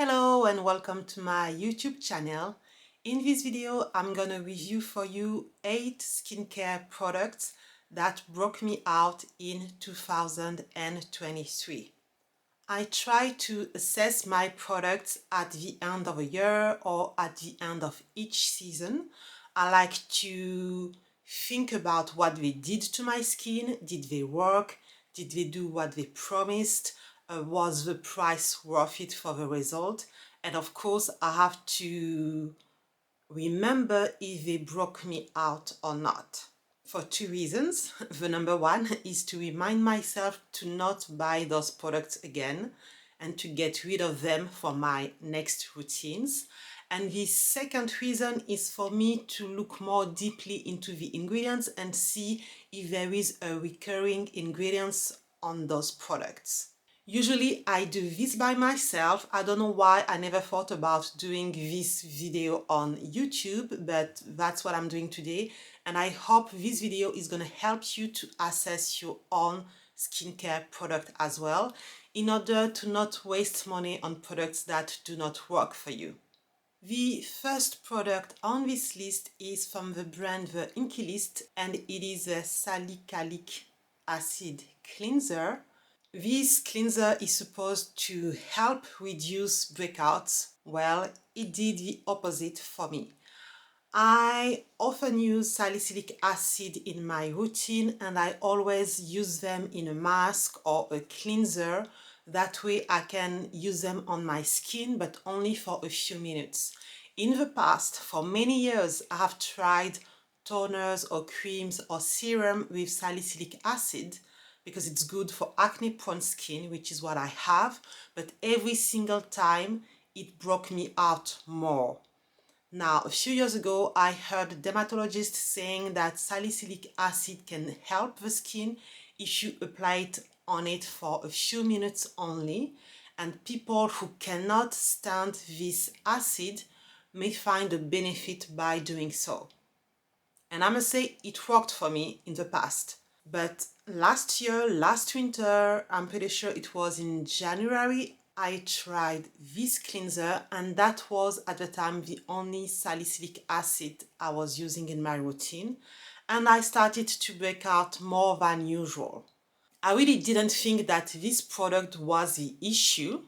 Hello and welcome to my YouTube channel. In this video, I'm gonna review for you 8 skincare products that broke me out in 2023. I try to assess my products at the end of a year or at the end of each season. I like to think about what they did to my skin. Did they work? Did they do what they promised? Was the price worth it for the result? And of course, I have to remember if they broke me out or not. For two reasons. The number one is to remind myself to not buy those products again and to get rid of them for my next routines. And the second reason is for me to look more deeply into the ingredients and see if there is a recurring ingredients on those products. Usually I do this by myself. I don't know why I never thought about doing this video on YouTube, but that's what I'm doing today. And I hope this video is going to help you to assess your own skincare product as well, in order to not waste money on products that do not work for you. The first product on this list is from the brand The Inkey List, and it is a salicylic acid cleanser. This cleanser is supposed to help reduce breakouts. Well, it did the opposite for me. I often use salicylic acid in my routine and I always use them in a mask or a cleanser. That way I can use them on my skin, but only for a few minutes. In the past, for many years, I have tried toners or creams or serum with salicylic acid, because it's good for acne-prone skin, which is what I have, but every single time it broke me out more. Now, a few years ago, I heard a dermatologist saying that salicylic acid can help the skin if you apply it on it for a few minutes only, and people who cannot stand this acid may find a benefit by doing so. And I must say, it worked for me in the past. But last winter, I'm pretty sure it was in January, I tried this cleanser, and that was at the time the only salicylic acid I was using in my routine, and I started to break out more than usual. I really didn't think that this product was the issue,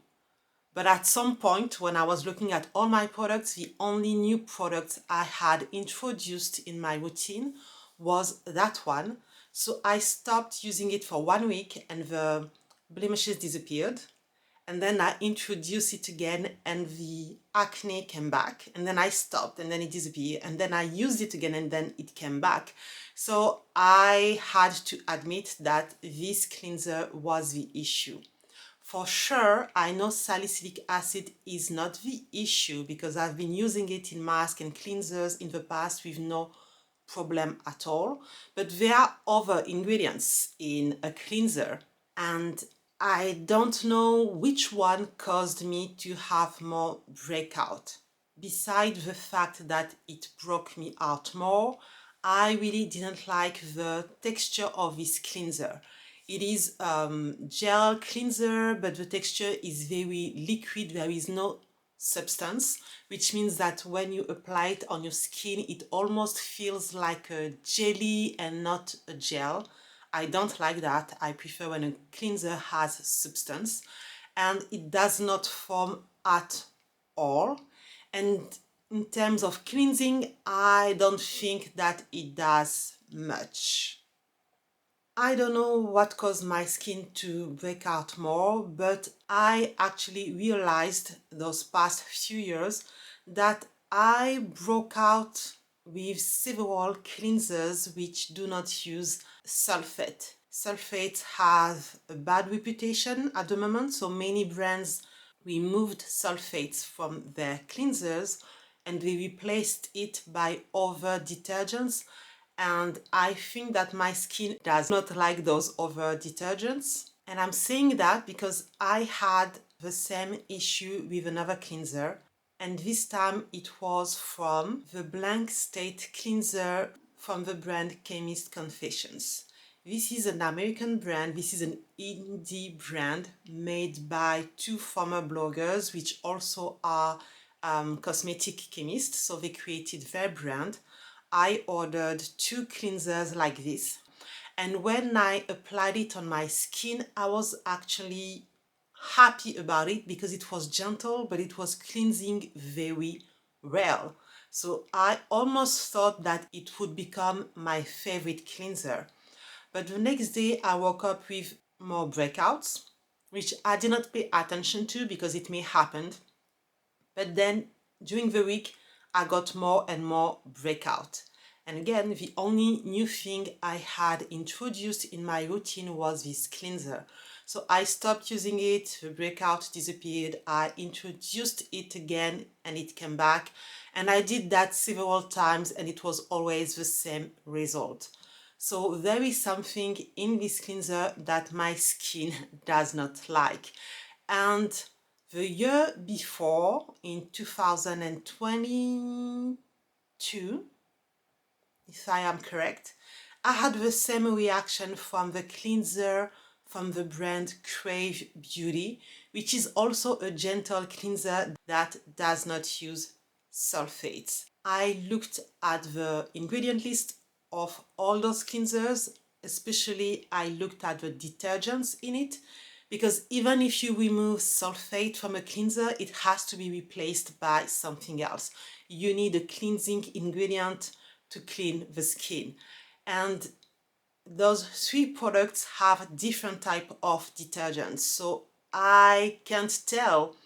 but at some point when I was looking at all my products, the only new product I had introduced in my routine was that one. So I stopped using it for 1 week and the blemishes disappeared. And then I introduced it again and the acne came back. And then I stopped and then it disappeared. And then I used it again and then it came back. So I had to admit that this cleanser was the issue. For sure, I know salicylic acid is not the issue because I've been using it in masks and cleansers in the past with no problem at all, but there are other ingredients in a cleanser and I don't know which one caused me to have more breakout. Besides the fact that it broke me out more, I really didn't like the texture of this cleanser. It is gel cleanser, but the texture is very liquid. There is no substance, which means that when you apply it on your skin, it almost feels like a jelly and not a gel. I don't like that. I prefer when a cleanser has substance, and it does not foam at all. And in terms of cleansing, I don't think that it does much. I don't know what caused my skin to break out more, but I actually realized those past few years that I broke out with several cleansers which do not use sulfate. Sulfate has a bad reputation at the moment, so many brands removed sulfates from their cleansers and they replaced it by other detergents. And I think that my skin does not like those other detergents. And I'm saying that because I had the same issue with another cleanser, and this time it was from the Blank State cleanser from the brand Chemist Confessions. This is an American brand. This is an indie brand made by two former bloggers, which also are cosmetic chemists. So they created their brand. I ordered two cleansers like this. And when I applied it on my skin, I was actually happy about it because it was gentle, but it was cleansing very well. So I almost thought that it would become my favorite cleanser. But the next day I woke up with more breakouts, which I did not pay attention to because it may happen. But then during the week, I got more and more breakout. And again, the only new thing I had introduced in my routine was this cleanser. So I stopped using it, the breakout disappeared, I introduced it again and it came back. And I did that several times and it was always the same result. So there is something in this cleanser that my skin does not like. And the year before, in 2022, if I am correct, I had the same reaction from the cleanser from the brand Crave Beauty, which is also a gentle cleanser that does not use sulfates. I looked at the ingredient list of all those cleansers, especially I looked at the detergents in it, because even if you remove sulfate from a cleanser, it has to be replaced by something else. You need a cleansing ingredient to clean the skin. And those three products have different type of detergents. So I can't tell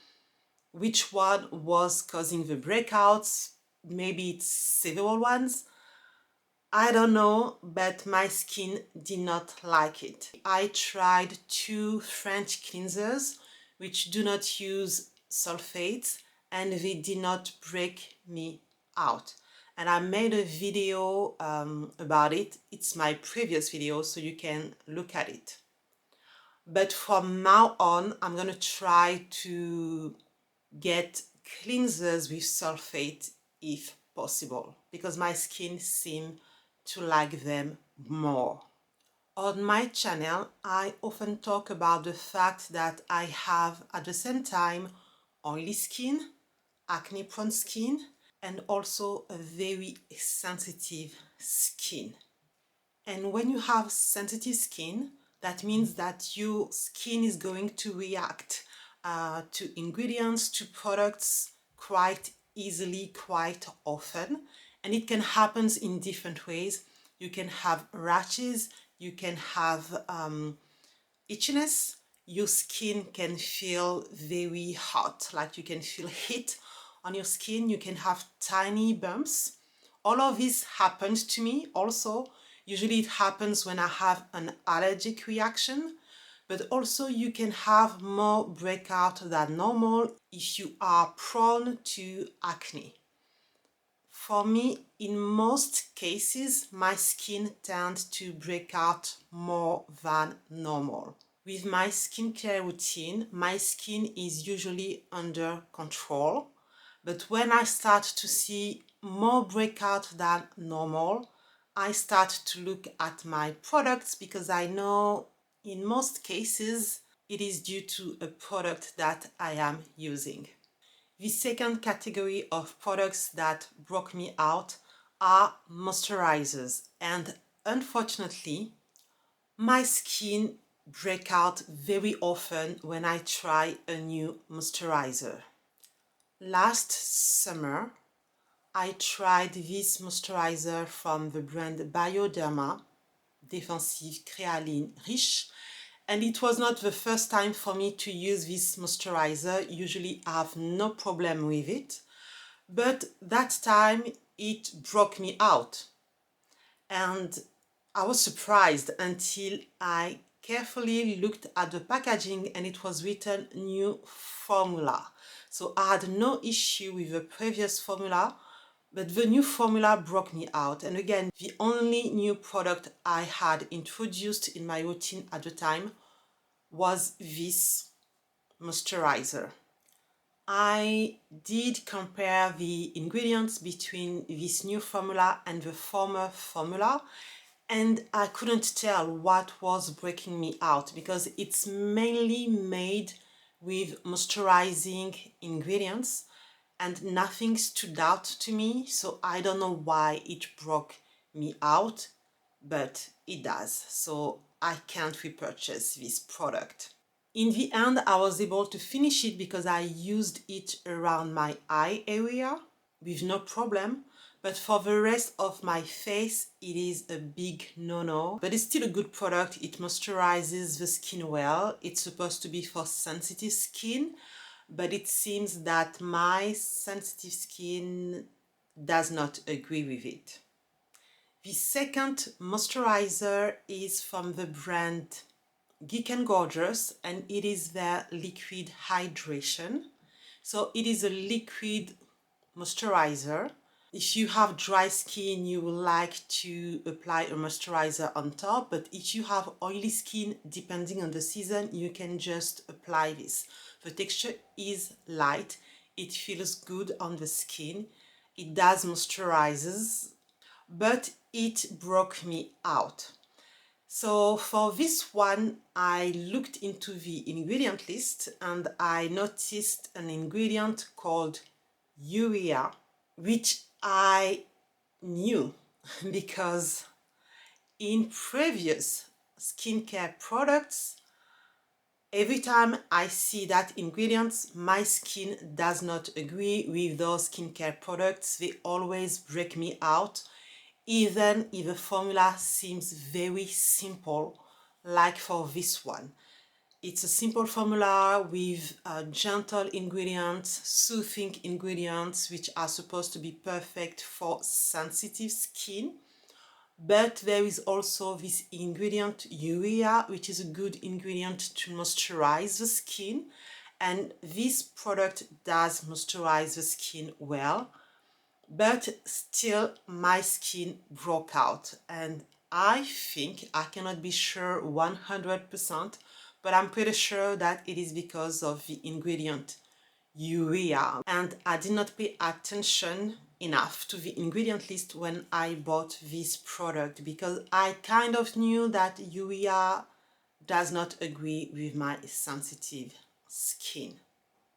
which one was causing the breakouts. Maybe it's several ones. I don't know, but my skin did not like it. I tried two French cleansers which do not use sulfates and they did not break me out. And I made a video about it. It's my previous video, so you can look at it. But from now on, I'm gonna try to get cleansers with sulfate if possible, because my skin seems to like them more. On my channel, I often talk about the fact that I have at the same time oily skin, acne-prone skin, and also a very sensitive skin. And when you have sensitive skin, that means that your skin is going to react to ingredients, to products quite easily, quite often. And it can happen in different ways. You can have rashes, you can have itchiness, your skin can feel very hot, like you can feel heat on your skin, you can have tiny bumps. All of this happens to me also. Usually it happens when I have an allergic reaction, but also you can have more breakout than normal if you are prone to acne. For me, in most cases, my skin tends to break out more than normal. With my skincare routine, my skin is usually under control, but when I start to see more breakout than normal, I start to look at my products because I know in most cases it is due to a product that I am using. The second category of products that broke me out are moisturizers, and unfortunately my skin breaks out very often when I try a new moisturizer. Last summer I tried this moisturizer from the brand Bioderma, Défense, Créaline, Riche, and it was not the first time for me to use this moisturizer. Usually I have no problem with it, but that time it broke me out. And I was surprised until I carefully looked at the packaging and it was written new formula. So I had no issue with the previous formula, but the new formula broke me out. And again, the only new product I had introduced in my routine at the time was this moisturizer. I did compare the ingredients between this new formula and the former formula, and I couldn't tell what was breaking me out because it's mainly made with moisturizing ingredients and nothing stood out to me, so I don't know why it broke me out, but it does, so I can't repurchase this product. In the end, I was able to finish it because I used it around my eye area with no problem. But for the rest of my face, it is a big no-no. But it's still a good product. It moisturizes the skin well. It's supposed to be for sensitive skin, but it seems that my sensitive skin does not agree with it. The second moisturizer is from the brand Geek Gorgeous, and it is their liquid hydration. So it is a liquid moisturizer. If you have dry skin, you will like to apply a moisturizer on top, but if you have oily skin, depending on the season, you can just apply this. The texture is light, it feels good on the skin, it does moisturizes, but it broke me out. So for this one, I looked into the ingredient list and I noticed an ingredient called urea, which I knew because in previous skincare products, every time I see that ingredient, my skin does not agree with those skincare products. They always break me out, even if the formula seems very simple, like for this one. It's a simple formula with gentle ingredients, soothing ingredients, which are supposed to be perfect for sensitive skin. But there is also this ingredient urea, which is a good ingredient to moisturize the skin. And this product does moisturize the skin well, but still my skin broke out. And I think, I cannot be sure 100%, but I'm pretty sure that it is because of the ingredient urea, and I did not pay attention enough to the ingredient list when I bought this product because I kind of knew that urea does not agree with my sensitive skin.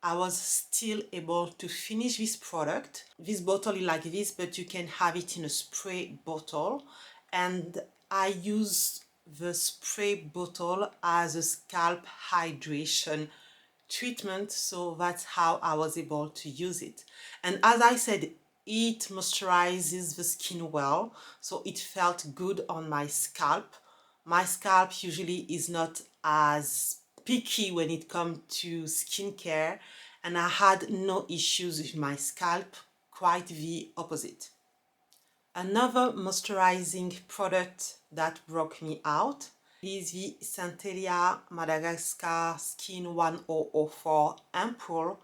I was still able to finish this product. This bottle is like this, but you can have it in a spray bottle, and I use the spray bottle as a scalp hydration treatment, so that's how I was able to use it. And as I said, it moisturizes the skin well, so it felt good on my scalp. My scalp usually is not as picky when it comes to skincare, and I had no issues with my scalp, quite the opposite. Another moisturizing product that broke me out is the Centella Madagascar Skin 1004 Ampoule.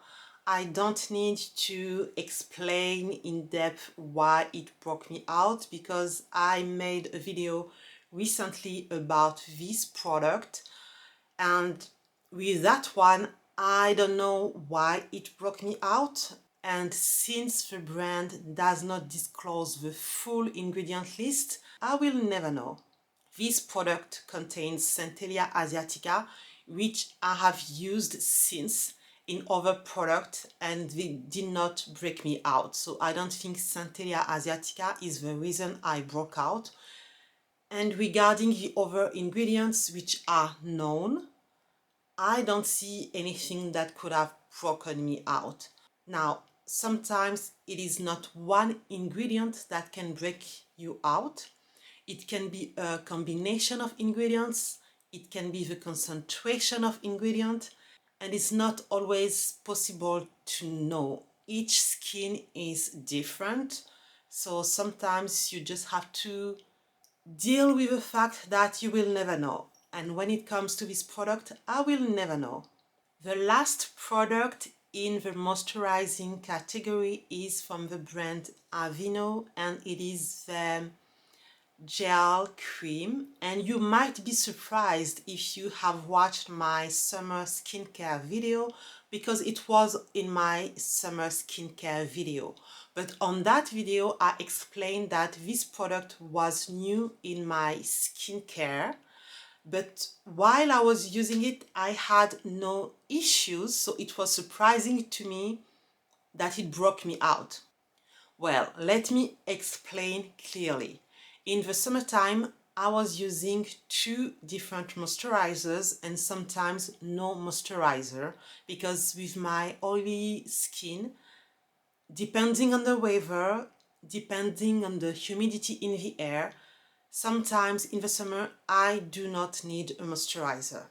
I don't need to explain in depth why it broke me out because I made a video recently about this product, and with that one I don't know why it broke me out, and since the brand does not disclose the full ingredient list, I will never know. This product contains Centella asiatica, which I have used since in other products and they did not break me out. So I don't think Centella asiatica is the reason I broke out. And regarding the other ingredients which are known, I don't see anything that could have broken me out. Now, sometimes it is not one ingredient that can break you out. It can be a combination of ingredients, it can be the concentration of ingredient, and it's not always possible to know. Each skin is different, so sometimes you just have to deal with the fact that you will never know. And when it comes to this product, I will never know. The last product in the moisturizing category is from the brand Aveeno, and it is the gel cream. And you might be surprised if you have watched my summer skincare video because it was in my summer skincare video. But on that video, I explained that this product was new in my skincare. But while I was using it, I had no issues, so it was surprising to me that it broke me out. Well, let me explain clearly. In the summertime, I was using 2 different moisturizers and sometimes no moisturizer, because with my oily skin, depending on the weather, depending on the humidity in the air, sometimes in the summer I do not need a moisturizer.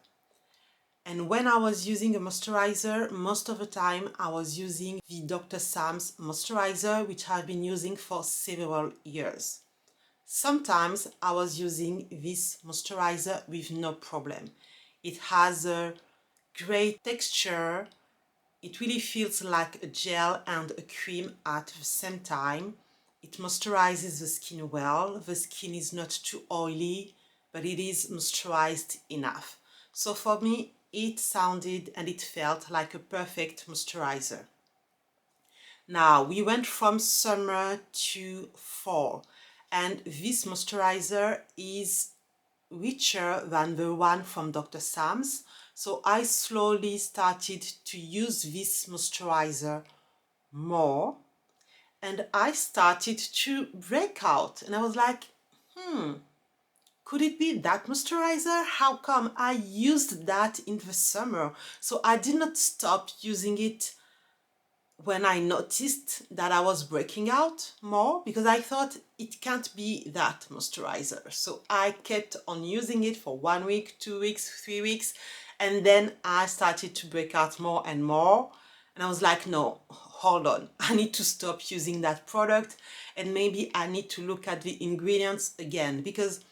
And when I was using a moisturizer, most of the time I was using the Dr. Sam's moisturizer, which I've been using for several years. Sometimes I was using this moisturizer with no problem. It has a great texture. It really feels like a gel and a cream at the same time. It moisturizes the skin well. The skin is not too oily, but it is moisturized enough. So for me, it sounded and it felt like a perfect moisturizer. Now, we went from summer to fall, and this moisturizer is richer than the one from Dr. Sam's. So I slowly started to use this moisturizer more, and I started to break out. And I was like, could it be that moisturizer? How come I used that in the summer? So I did not stop using it when I noticed that I was breaking out more, because I thought it can't be that moisturizer. So I kept on using it for 1 week, 2 weeks, 3 weeks, and then I started to break out more and more. And I was like, no, hold on, I need to stop using that product, and maybe I need to look at the ingredients again, because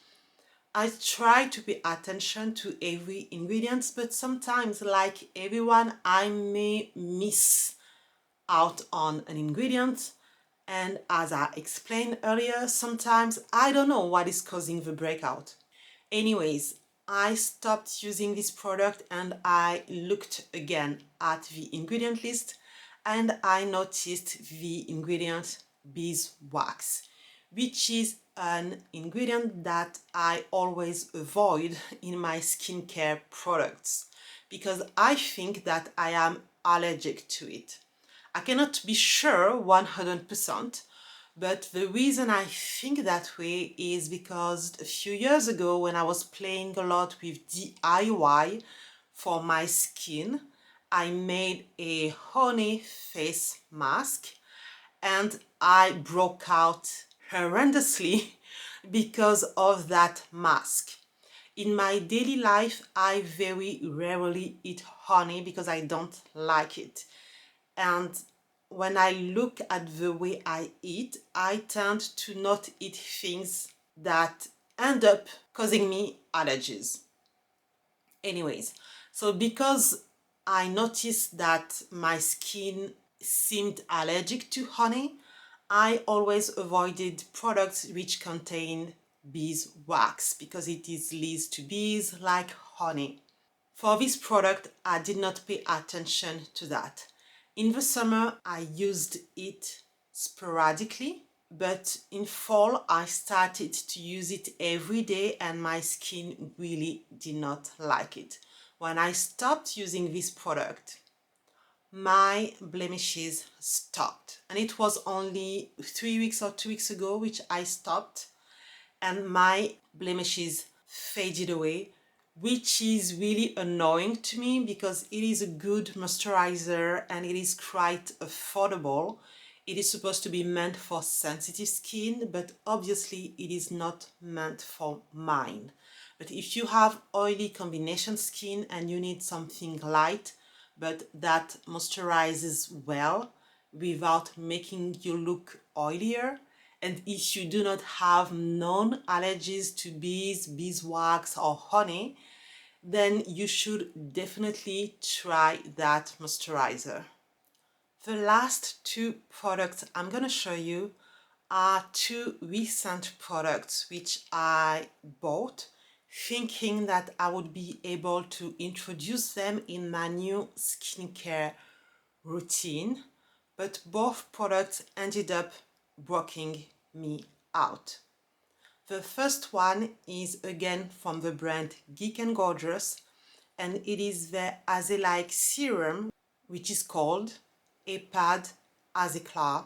I try to pay attention to every ingredient, but sometimes, like everyone, I may miss out on an ingredient, and as I explained earlier, sometimes I don't know what is causing the breakout. Anyways, I stopped using this product and I looked again at the ingredient list, and I noticed the ingredient beeswax, which is an ingredient that I always avoid in my skincare products because I think that I am allergic to it. I cannot be sure 100%, but the reason I think that way is because a few years ago, when I was playing a lot with DIY for my skin, I made a honey face mask and I broke out horrendously because of that mask. In my daily life, I very rarely eat honey because I don't like it. And when I look at the way I eat, I tend to not eat things that end up causing me allergies. Anyways, so because I noticed that my skin seemed allergic to honey, I always avoided products which contain beeswax because it is leads to bees like honey. For this product, I did not pay attention to that. In the summer, I used it sporadically, but in fall, I started to use it every day and my skin really did not like it. When I stopped using this product, my blemishes stopped. And it was only 3 weeks or 2 weeks ago which I stopped, and my blemishes faded away, which is really annoying to me because it is a good moisturizer and it is quite affordable. It is supposed to be meant for sensitive skin, but obviously it is not meant for mine. But if you have oily combination skin and you need something light but that moisturizes well without making you look oilier, and if you do not have known allergies to bees, beeswax or honey, then you should definitely try that moisturizer. The last 2 products I'm going to show you are 2 recent products which I bought thinking that I would be able to introduce them in my new skincare routine, but both products ended up working me out. The first one is again from the brand Geek Gorgeous, and it is the Azeclair serum, which is called a pad Azeclair,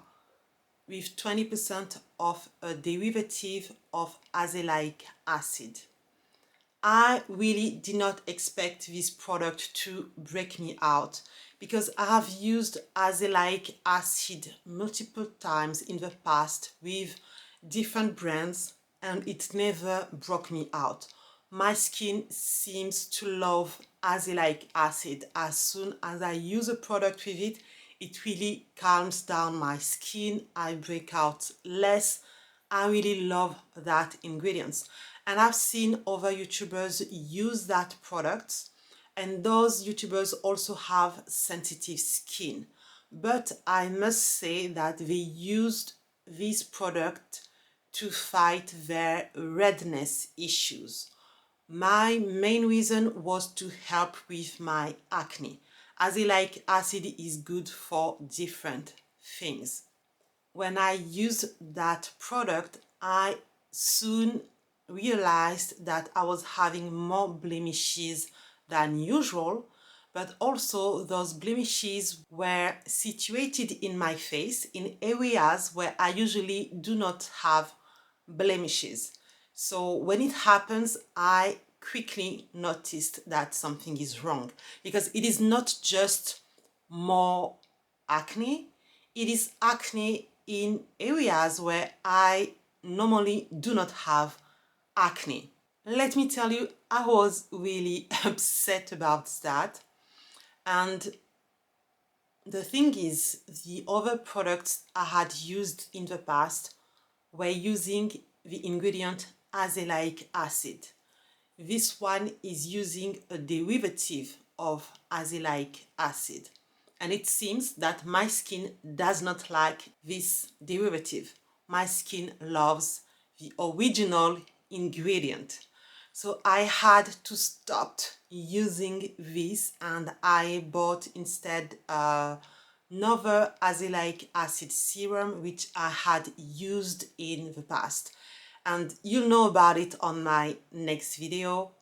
with 20% of a derivative of azelaic acid. I really did not expect this product to break me out because I have used azelaic acid multiple times in the past with different brands and it never broke me out. My skin seems to love azelaic acid. As soon as I use a product with it, it really calms down my skin. I break out less. I really love that ingredient. And I've seen other YouTubers use that product, and those YouTubers also have sensitive skin. But I must say that they used this product to fight their redness issues. My main reason was to help with my acne. Azelaic acid is good for different things. When I used that product, I soon realized that I was having more blemishes than usual, but also those blemishes were situated in my face in areas where I usually do not have blemishes. So when it happens, I quickly noticed that something is wrong because it is not just more acne, it is acne in areas where I normally do not have acne. Let me tell you, I was really upset about that. And the thing is, the other products I had used in the past were using the ingredient azelaic acid. This one is using a derivative of azelaic acid. And it seems that my skin does not like this derivative. My skin loves the original ingredient. So I had to stop using this and I bought instead another azelaic acid serum which I had used in the past. And you'll know about it on my next video.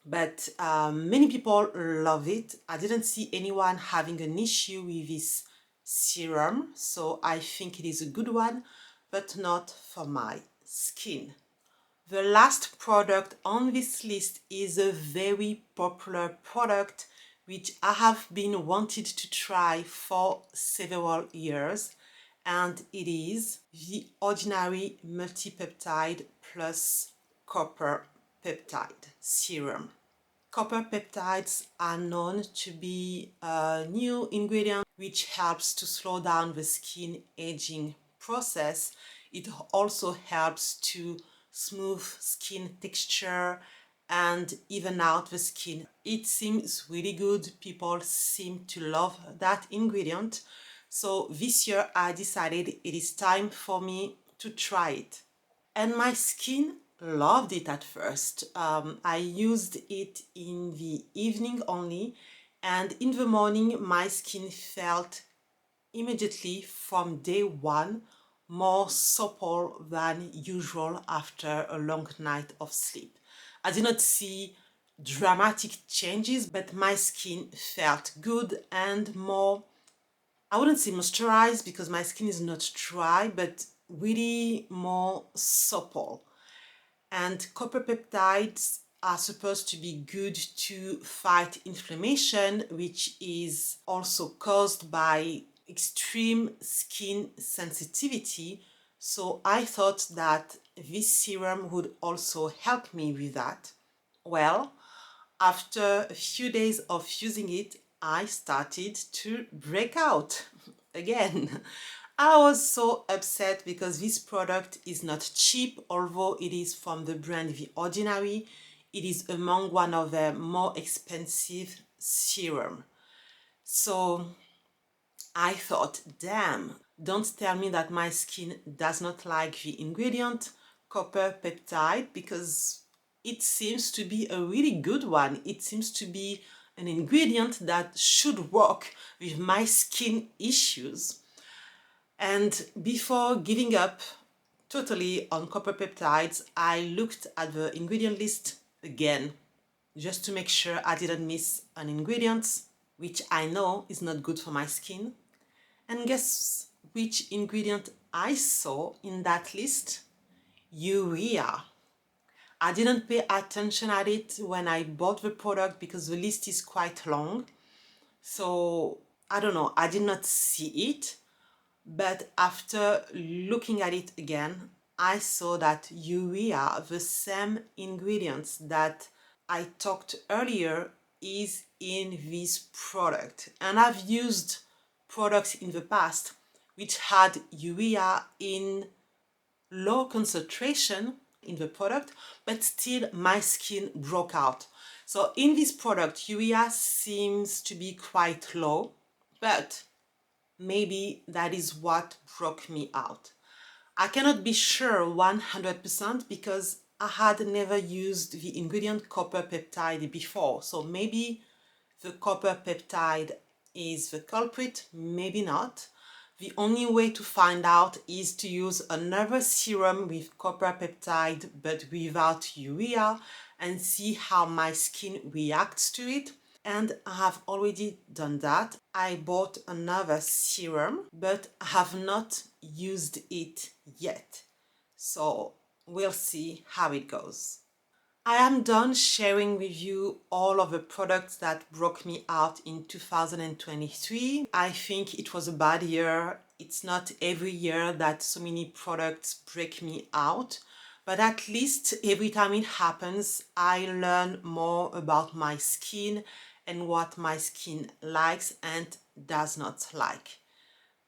But many people love it. I didn't see anyone having an issue with this serum, so I think it is a good one, but not for my skin. The last product on this list is a very popular product which I have been wanted to try for several years, and it is the Ordinary Multi-peptide plus Copper Peptide serum. Copper peptides are known to be a new ingredient which helps to slow down the skin aging process. It also helps to smooth skin texture and even out the skin. It seems really good. People seem to love that ingredient. So this year I decided it is time for me to try it. And my skin loved it at first. I used it in the evening only, and in the morning my skin felt immediately from day one more supple than usual after a long night of sleep. I did not see dramatic changes, but my skin felt good and more, I wouldn't say moisturized because my skin is not dry, but really more supple. And copper peptides are supposed to be good to fight inflammation, which is also caused by extreme skin sensitivity. So I thought that this serum would also help me with that. Well, after a few days of using it, I started to break out again. I was so upset because this product is not cheap, although it is from the brand The Ordinary. It is among one of the more expensive serum. So I thought, damn, don't tell me that my skin does not like the ingredient copper peptide, because it seems to be a really good one. It seems to be an ingredient that should work with my skin issues. And before giving up totally on copper peptides, I looked at the ingredient list again, just to make sure I didn't miss an ingredient, which I know is not good for my skin. And guess which ingredient I saw in that list? Urea. I didn't pay attention at it when I bought the product because the list is quite long. So I don't know, I did not see it. But after looking at it again, I saw that urea, the same ingredients that I talked earlier, is in this product. And I've used products in the past which had urea in low concentration in the product, but still my skin broke out. So in this product, urea seems to be quite low, but maybe that is what broke me out. I cannot be sure 100% because I had never used the ingredient copper peptide before. So maybe the copper peptide is the culprit, maybe not. The only way to find out is to use another serum with copper peptide but without urea and see how my skin reacts to it. And I have already done that. I bought another serum, but I have not used it yet. So we'll see how it goes. I am done sharing with you all of the products that broke me out in 2023. I think it was a bad year. It's not every year that so many products break me out, but at least every time it happens, I learn more about my skin and what my skin likes and does not like.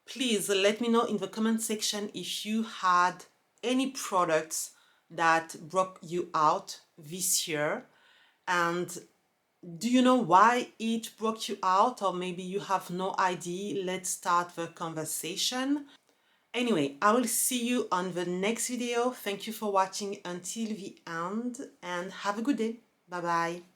Please let me know in the comment section if you had any products that broke you out this year, and do you know why it broke you out, or maybe you have no idea. Let's start the conversation. Anyway, I will see you on the next video. Thank you for watching until the end and have a good day. Bye bye.